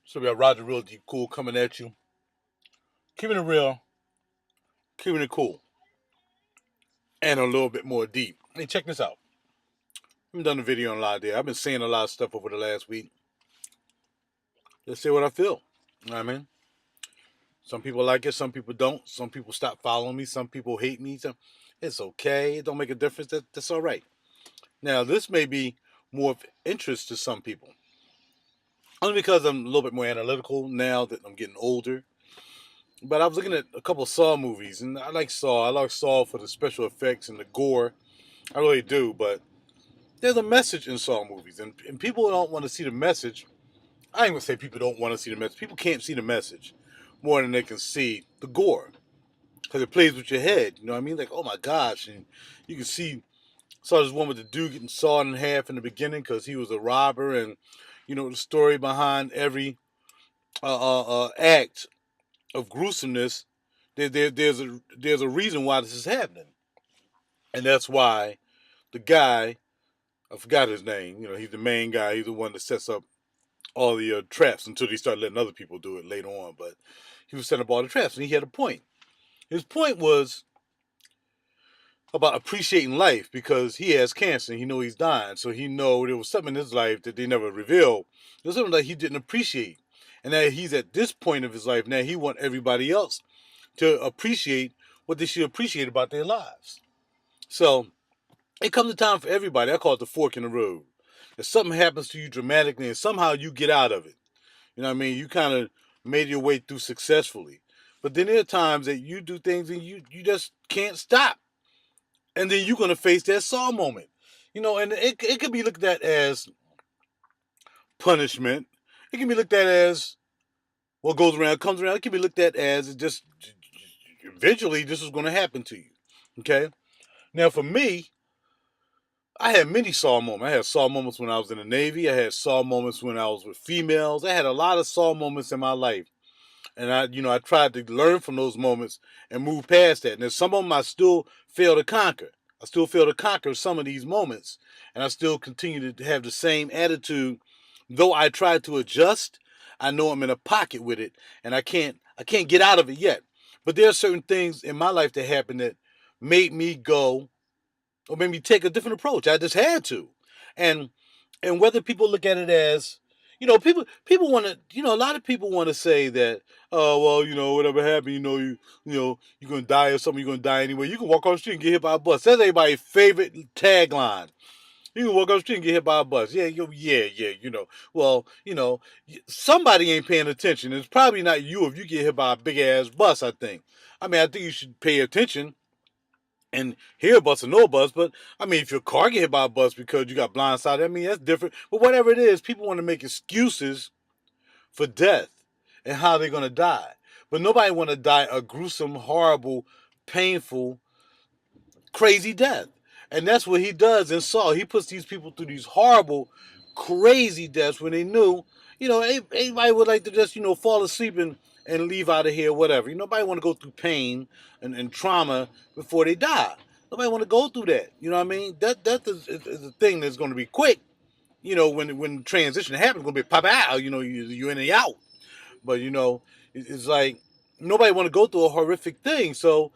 So we got Roger Real Deep Cool coming at you. Keeping it real, keeping it cool, and a little bit more deep. Hey, check this out. I haven't done a video in a lot of days. I've been saying a lot of stuff over the last week. Just say what I feel. You know what I mean? Some people like it, some people don't. Some people stop following me, some people hate me. It's okay. It don't make a difference. That's all right. Now, this may be more of interest to some people. Only because I'm a little bit more analytical now that I'm getting older. But I was looking at a couple of Saw movies, and I like Saw. I like Saw for the special effects and the gore. I really do, but there's a message in Saw movies, and people don't want to see the message. I ain't gonna say people don't want to see the message. People can't see the message more than they can see the gore, because it plays with your head. You know what I mean? Like, oh my gosh, and you can see. Saw this one with the dude getting sawed in half in the beginning because he was a robber, and the story behind every act of gruesomeness. There's a reason why this is happening, and that's why the guy, I forgot his name. He's the main guy. He's the one that sets up all the traps until they start letting other people do it later on. But he was setting up all the traps, and he had a point. His point was about appreciating life because he has cancer and he know he's dying. So he know there was something in his life that they never revealed. There's something that he didn't appreciate. And that he's at this point of his life now, he want everybody else to appreciate what they should appreciate about their lives. So it comes a time for everybody. I call it the fork in the road. If something happens to you dramatically and somehow you get out of it, you know what I mean? You kind of made your way through successfully. But then there are times that you do things and you just can't stop. And then you're going to face that Saw moment. And it could be looked at as punishment. It can be looked at as what goes around comes around. It can be looked at as just eventually this is going to happen to you. Okay? Now, for me, I had many Saw moments. I had Saw moments when I was in the Navy. I had Saw moments when I was with females. I had a lot of Saw moments in my life. And I tried to learn from those moments and move past that. And there's some of them I still fail to conquer. I still fail to conquer some of these moments. And I still continue to have the same attitude. Though I try to adjust, I know I'm in a pocket with it. And I can't get out of it yet. But there are certain things in my life that happened that made me go or made me take a different approach. I just had to. And whether people look at it as, people want to, a lot of people want to say that, oh, well, whatever happened, you're going to die or something, you're going to die anyway. You can walk on the street and get hit by a bus. That's everybody's favorite tagline. You can walk on the street and get hit by a bus. Yeah, Well, somebody ain't paying attention. It's probably not you if you get hit by a big ass bus, I think. I mean, I think you should pay attention and hear a bus or know a bus, but I mean, if your car get hit by a bus because you got blindsided, I mean, that's different. But whatever it is, people want to make excuses for death and how they're going to die. But nobody want to die a gruesome, horrible, painful, crazy death. And that's what he does in Saw. He puts these people through these horrible, crazy deaths when they knew, anybody would like to just, fall asleep and leave out of here, whatever. Nobody want to go through pain and trauma before they die. Nobody want to go through that. You know what I mean? That is a thing that's going to be quick. When transition happens, it's going to be pop out. You in and out. But it's like nobody want to go through a horrific thing. So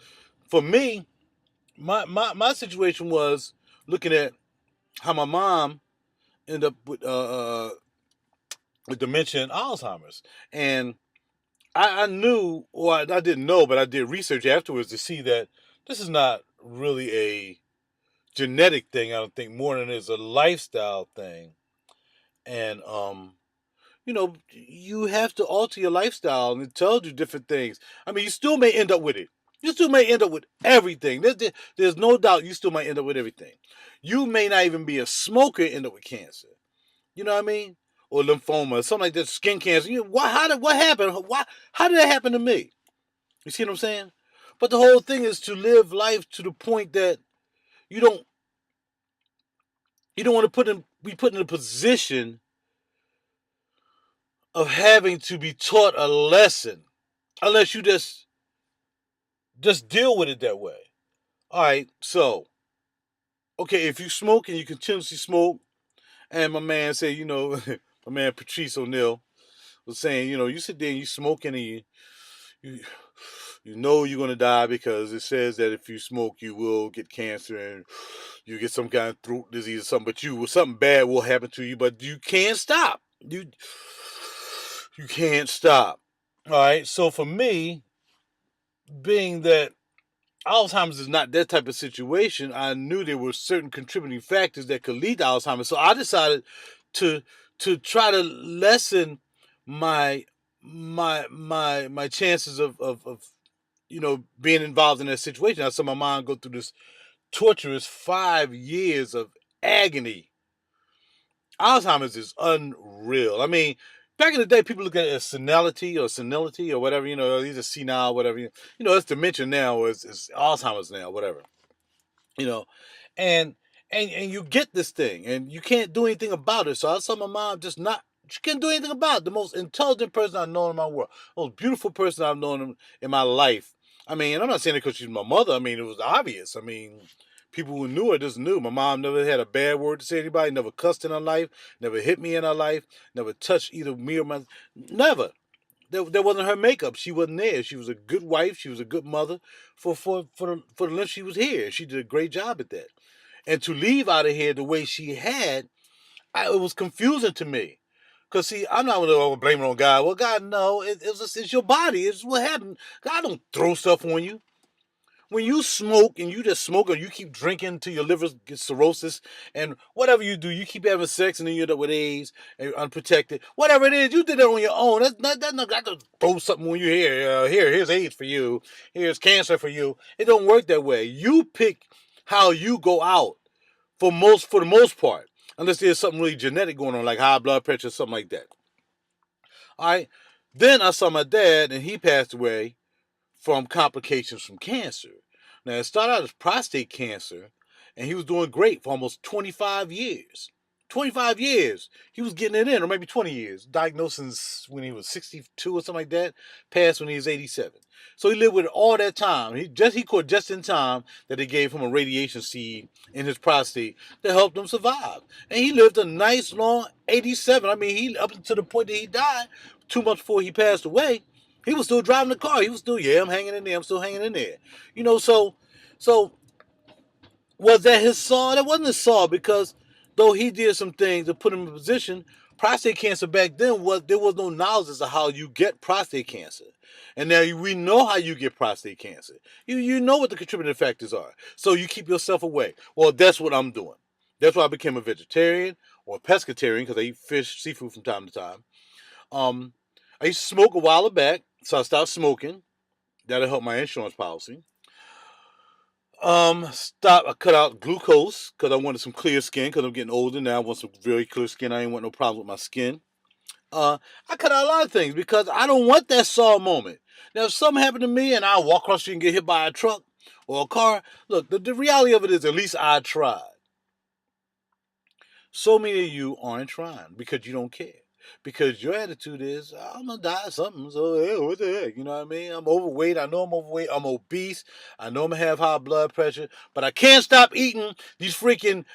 for me, my situation was looking at how my mom ended up with dementia and Alzheimer's, and I knew, or I didn't know, but I did research afterwards to see that this is not really a genetic thing. I don't think more than it's a lifestyle thing, and you have to alter your lifestyle, and it tells you different things. I mean, you still may end up with it. You still may end up with everything. There's no doubt you still might end up with everything. You may not even be a smoker and end up with cancer. You know what I mean? Or lymphoma, or something like that, skin cancer. What happened? How did that happen to me? You see what I'm saying? But the whole thing is to live life to the point that you don't you don't want to be put in a position of having to be taught a lesson unless you just deal with it that way. All right, so okay, if you smoke and you continuously smoke, and my man say, my man Patrice O'Neal, was saying, you sit there and you smoking and you you know you're gonna die because it says that if you smoke you will get cancer and you get some kind of throat disease or something, but something bad will happen to you, but you can't stop. You can't stop. All right. So for me, being that Alzheimer's is not that type of situation, I knew there were certain contributing factors that could lead to Alzheimer's. So I decided to to try to lessen my my chances of being involved in that situation. I saw my mom go through this torturous 5 years of agony. Alzheimer's is unreal. I mean, back in the day, people look at it as senility or whatever. These are senile, whatever. It's dementia now, or it's Alzheimer's now, whatever. You know, and and you get this thing, and you can't do anything about it. So I saw my mom just not. She can't do anything about it. The most intelligent person I've known in my world, the most beautiful person I've known in my life. I mean, I'm not saying it because she's my mother. I mean, it was obvious. I mean, people who knew her just knew. My mom never had a bad word to say to anybody. Never cussed in her life. Never hit me in her life. Never touched either me or my. Never. That wasn't her makeup. She wasn't there. She was a good wife. She was a good mother for the length she was here. She did a great job at that. And to leave out of here the way she had, it was confusing to me. Cause see, I'm not gonna blame it on God. Well, God, no, it's your body. It's what happened. God don't throw stuff on you. When you smoke and you just smoke or you keep drinking till your liver gets cirrhosis and whatever you do, you keep having sex and then you end up with AIDS and unprotected. Whatever it is, you did that on your own. That's not got to throw something on you here. Here's AIDS for you. Here's cancer for you. It don't work that way. You pick how you go out for the most part, unless there's something really genetic going on, like high blood pressure, something like that. All right. Then I saw my dad, and he passed away from complications from cancer. Now, it started out as prostate cancer, and he was doing great for almost 25 years. 25 years. He was getting it in, or maybe 20 years. Diagnosed when he was 62 or something like that. Passed when he was 87. So he lived with it all that time. He caught just in time that they gave him a radiation seed in his prostate that helped him survive. And he lived a nice long 87. I mean, he up to the point that he died 2 months before he passed away. He was still driving the car. He was still, yeah, I'm hanging in there. I'm still hanging in there. So was that his saw? That wasn't his saw because though he did some things to put him in a position, prostate cancer back then there was no knowledge as to how you get prostate cancer. And now we know how you get prostate cancer. You know what the contributing factors are. So you keep yourself away. Well, that's what I'm doing. That's why I became a vegetarian or a pescatarian because I eat fish, seafood from time to time. Um, I used to smoke a while back, so I stopped smoking. That'll help my insurance policy. I cut out glucose because I wanted some clear skin because I'm getting older now. I want some very clear skin. I ain't want no problem with my skin. I cut out a lot of things because I don't want that saw moment. Now, if something happened to me and I walk across the street and get hit by a truck or a car, look, the reality of it is at least I tried. So many of you aren't trying because you don't care. Because your attitude is, I'm gonna die of something, so hey, what the heck? You know what I mean? I'm overweight. I know I'm overweight. I'm obese. I know I'm gonna have high blood pressure, but I can't stop eating these freaking.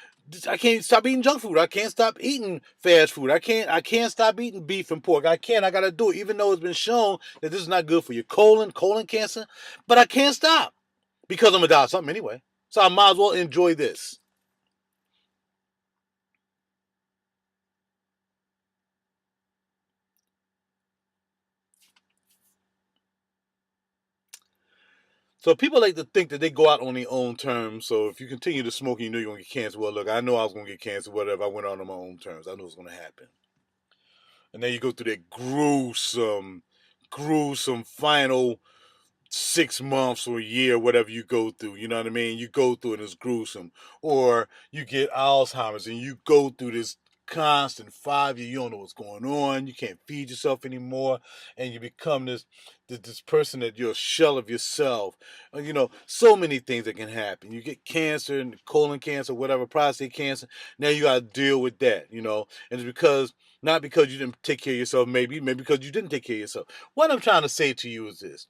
I can't stop eating junk food. I can't stop eating fast food. I can't stop eating beef and pork. I can't. I gotta do it, even though it's been shown that this is not good for your colon cancer. But I can't stop because I'm gonna die of something anyway. So I might as well enjoy this. So people like to think that they go out on their own terms. So if you continue to smoke and you know you're gonna get cancer, well, look, I know I was gonna get cancer. Whatever, I went out on my own terms. I knew it was gonna happen. And then you go through that gruesome final 6 months or a year, whatever you go through. You know what I mean? You go through it, it's gruesome. Or you get Alzheimer's and you go through this constant 5 year, you don't know what's going on, you can't feed yourself anymore, and you become this person that you're a shell of yourself. So many things that can happen. You get cancer and colon cancer, whatever, prostate cancer. Now you gotta deal with that. And it's because not because you didn't take care of yourself, maybe because you didn't take care of yourself. What I'm trying to say to you is this: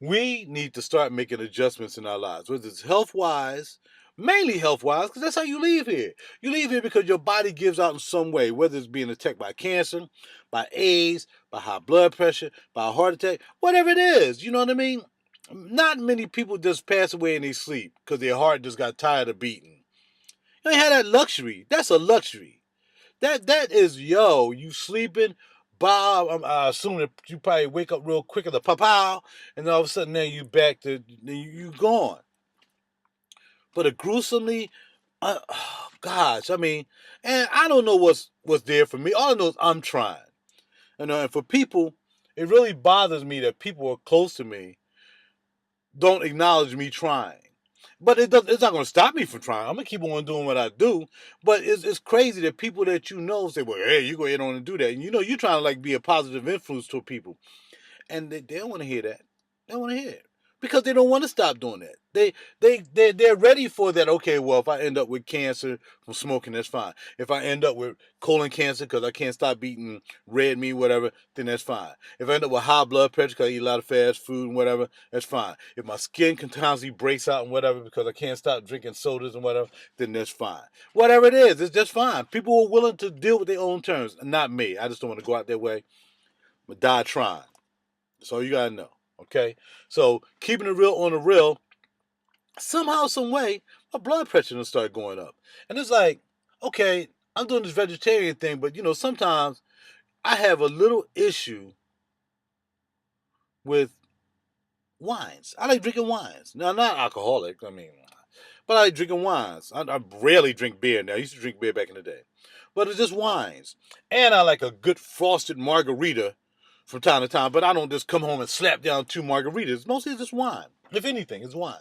we need to start making adjustments in our lives, whether it's health wise, Mainly health-wise, because that's how you leave here. You leave here because your body gives out in some way, whether it's being attacked by cancer, by AIDS, by high blood pressure, by a heart attack, whatever it is. You know what I mean? Not many people just pass away in their sleep because their heart just got tired of beating. You ain't have that luxury. That's a luxury. That is you sleeping. Bob, I assume that you probably wake up real quick at the pow, and all of a sudden now you back to you gone. But a gruesomely, oh, gosh, I mean, and I don't know what's there for me. All I know is I'm trying. And for people, it really bothers me that people who are close to me don't acknowledge me trying. But it's not going to stop me from trying. I'm going to keep on doing what I do. But it's crazy that people that you know say, well, hey, you go ahead on and do that. And you're trying to like be a positive influence to people. And they don't want to hear that. They don't want to hear it. Because they don't want to stop doing that. They're ready for that. Okay, well, if I end up with cancer from smoking, that's fine. If I end up with colon cancer because I can't stop eating red meat, whatever, then that's fine. If I end up with high blood pressure because I eat a lot of fast food and whatever, that's fine. If my skin constantly breaks out and whatever because I can't stop drinking sodas and whatever, then that's fine. Whatever it is, it's just fine. People are willing to deal with their own terms. Not me. I just don't want to go out that way. But die trying. That's all you got to know. Okay? So, keeping it real on the real, somehow, some way, my blood pressure will start going up. And it's like, okay, I'm doing this vegetarian thing, but sometimes I have a little issue with wines. I like drinking wines. Now, I'm not alcoholic, but I like drinking wines. I rarely drink beer now. I used to drink beer back in the day. But it's just wines. And I like a good frosted margarita from time to time, but I don't just come home and slap down 2 margaritas. Mostly it's just wine. If anything, it's wine.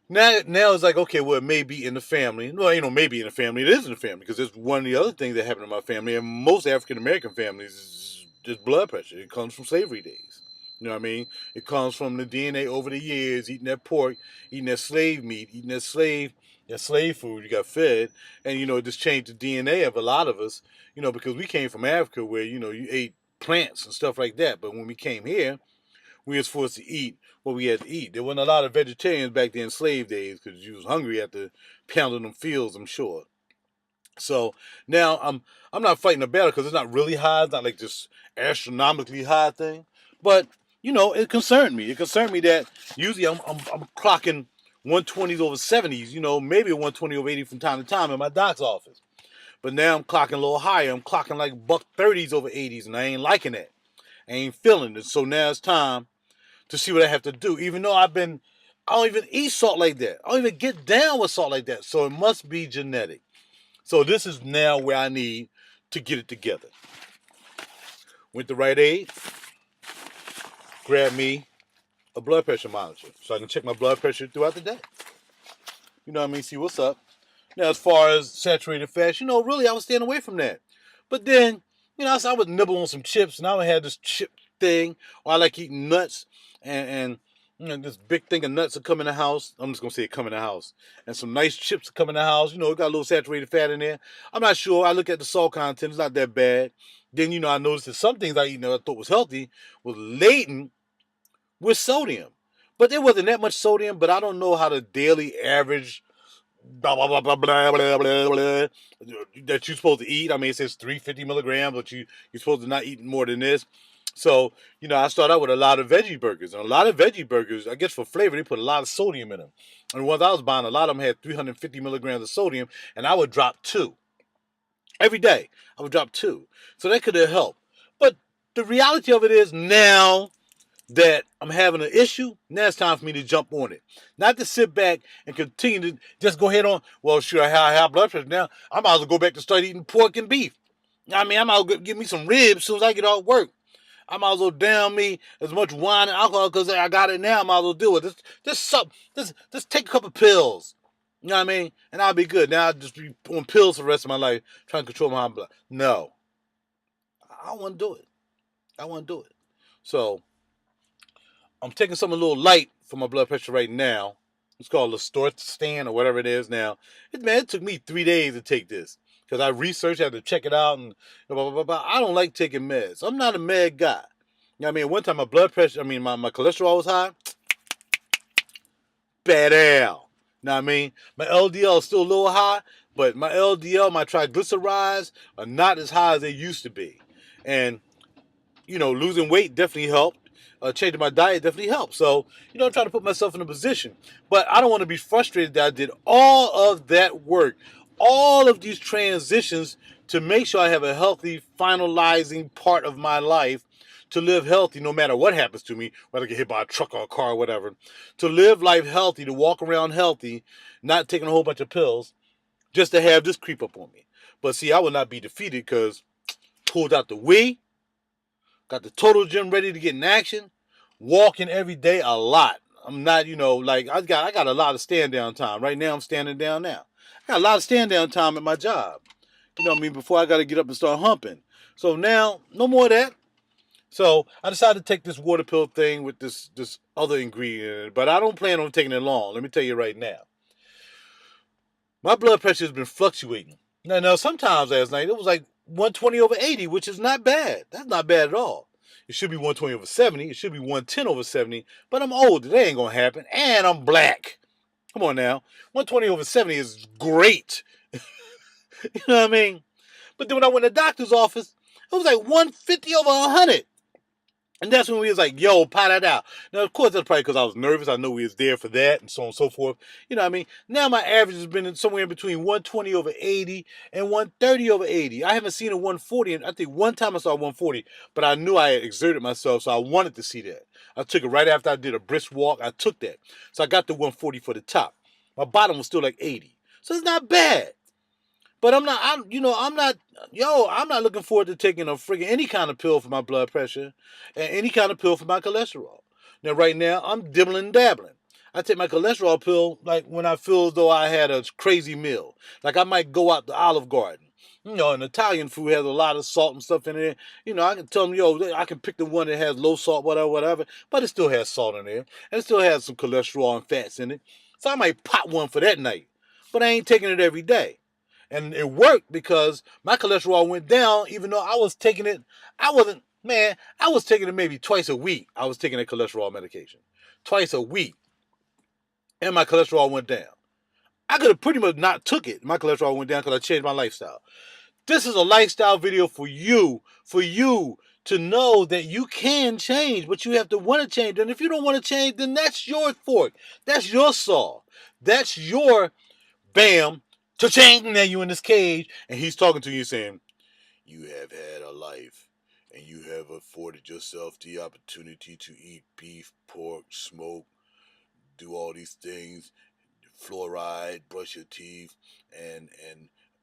Now it's like, okay, well, it may be in the family. Well, maybe in the family. It is in the family because it's one of the other things that happened in my family, and most African American families is just blood pressure. It comes from slavery days. You know what I mean? It comes from the DNA over the years, eating that pork, eating that slave meat, eating that slave food you got fed, and it just changed the DNA of a lot of us. Because we came from Africa where you ate plants and stuff like that, but when we came here, we was forced to eat what we had to eat. There wasn't a lot of vegetarians back then in slave days because you was hungry after pounding them fields, I'm sure. So now I'm not fighting a battle because it's not really high. It's not like this astronomically high thing. But it concerned me. It concerned me that usually I'm clocking 120s over 70s. Maybe 120 over 80 from time to time in my doc's office. But now I'm clocking a little higher. I'm clocking like buck 30s over 80s, and I ain't liking that. I ain't feeling it. So now it's time to see what I have to do. Even though I don't even eat salt like that. I don't even get down with salt like that. So it must be genetic. So this is now where I need to get it together. Went to Rite Aid, grabbed me a blood pressure monitor so I can check my blood pressure throughout the day. You know what I mean? See what's up. Now, as far as saturated fats, really I was staying away from that. But then, I would nibble on some chips, and I would have this chip thing, or I like eating nuts, and this big thing of nuts will come in the house. I'm just going to say it come in the house. And some nice chips will come in the house. It got a little saturated fat in there. I'm not sure. I look at the salt content. It's not that bad. Then, I noticed that some things I eat that I thought was healthy was laden with sodium. But there wasn't that much sodium, but I don't know how the daily average blah, blah, blah, blah, blah, blah, blah, blah, that you're supposed to eat. I mean, it says 350 milligrams, but you're supposed to not eat more than this. So, I start out with a lot of veggie burgers. And a lot of veggie burgers, I guess for flavor, they put a lot of sodium in them. And the ones I was buying, a lot of them had 350 milligrams of sodium, and I would drop 2. Every day, I would drop 2. So that could have helped. But the reality of it is now that I'm having an issue, now it's time for me to jump on it. Not to sit back and continue to just go ahead on, well, sure, I have blood pressure now. I might as well go back to start eating pork and beef. I might as well give me some ribs as soon as I get off work. I might as well down me as much wine and alcohol because I got it now. I might as well do it. Just take a couple pills. You know what I mean? And I'll be good. Now I'll just be on pills for the rest of my life trying to control my blood. No. I don't want to do it. I want to do it. So I'm taking something a little light for my blood pressure right now. It's called Listortan or whatever it is now. It took me 3 days to take this because I researched, I had to check it out, and blah, blah, blah, blah. I don't like taking meds. I'm not a med guy. You know what I mean? One time my blood pressure, my cholesterol was high. Bad Al. Know what I mean? My LDL is still a little high, but my LDL, my triglycerides are not as high as they used to be. And, losing weight definitely helped. Changing my diet definitely helped. So, I'm trying to put myself in a position. But I don't want to be frustrated that I did all of that work, all of these transitions to make sure I have a healthy, finalizing part of my life to live healthy no matter what happens to me, whether I get hit by a truck or a car or whatever. To live life healthy, to walk around healthy, not taking a whole bunch of pills, just to have this creep up on me. But see, I will not be defeated because pulled out the Wii, got the total gym ready to get in action, walking every day a lot. I'm not, like I got a lot of stand down time. Right now I'm standing down now. I got a lot of stand down time at my job. You know what I mean? Before I got to get up and start humping. So now, no more of that. So I decided to take this water pill thing with this other ingredient in it, but I don't plan on taking it long. Let me tell you right now. My blood pressure has been fluctuating. Now sometimes last night it was like 120 over 80, which is not bad. That's not bad at all. It should be 120 over 70. It should be 110 over 70. But I'm old. That ain't going to happen. And I'm black. Come on now. 120 over 70 is great. You know what I mean? But then when I went to the doctor's office, it was like 150 over 100. And that's when we was like, yo, pot that out. Now, of course, that's probably because I was nervous. I know we was there for that and so on and so forth. You know what I mean? Now my average has been somewhere in between 120 over 80 and 130 over 80. I haven't seen a 140. And I think one time I saw 140, but I knew I had exerted myself, so I wanted to see that. I took it right after I did a brisk walk. I took that. So I got the 140 for the top. My bottom was still like 80. So it's not bad. But I'm not looking forward to taking a friggin' any kind of pill for my blood pressure and any kind of pill for my cholesterol. Now, right now, I'm dibbling and dabbling. I take my cholesterol pill like when I feel as though I had a crazy meal. Like I might go out to Olive Garden. An Italian food has a lot of salt and stuff in it. I can tell them, I can pick the one that has low salt, whatever, whatever, but it still has salt in there. And it still has some cholesterol and fats in it. So I might pop one for that night. But I ain't taking it every day. And it worked because my cholesterol went down, even though I was taking it. I was taking it maybe twice a week. I was taking a cholesterol medication. Twice a week. And my cholesterol went down. I could have pretty much not took it. My cholesterol went down because I changed my lifestyle. This is a lifestyle video for you to know that you can change, but you have to want to change. And if you don't want to change, then that's your fork. That's your saw. That's your bam, cha-ching, now you in this cage, and he's talking to you saying, you have had a life, and you have afforded yourself the opportunity to eat beef, pork, smoke, do all these things, fluoride, brush your teeth, and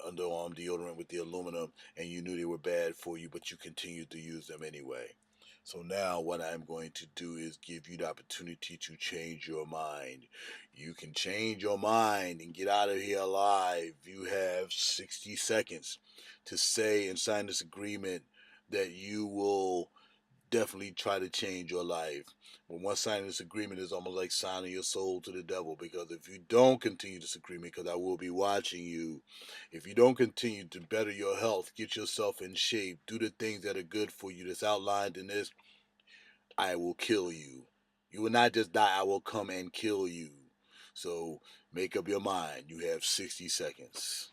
underarm deodorant with the aluminum, and you knew they were bad for you, but you continued to use them anyway. So now what I'm going to do is give you the opportunity to change your mind. You can change your mind and get out of here alive. You have 60 seconds to say and sign this agreement that you will definitely try to change your life. But once signing this agreement is almost like signing your soul to the devil, because if you don't continue this agreement, because I will be watching you, if you don't continue to better your health, get yourself in shape, do the things that are good for you that's outlined in this, I will kill you. You will not just die, I will come and kill you. So make up your mind. You have 60 seconds.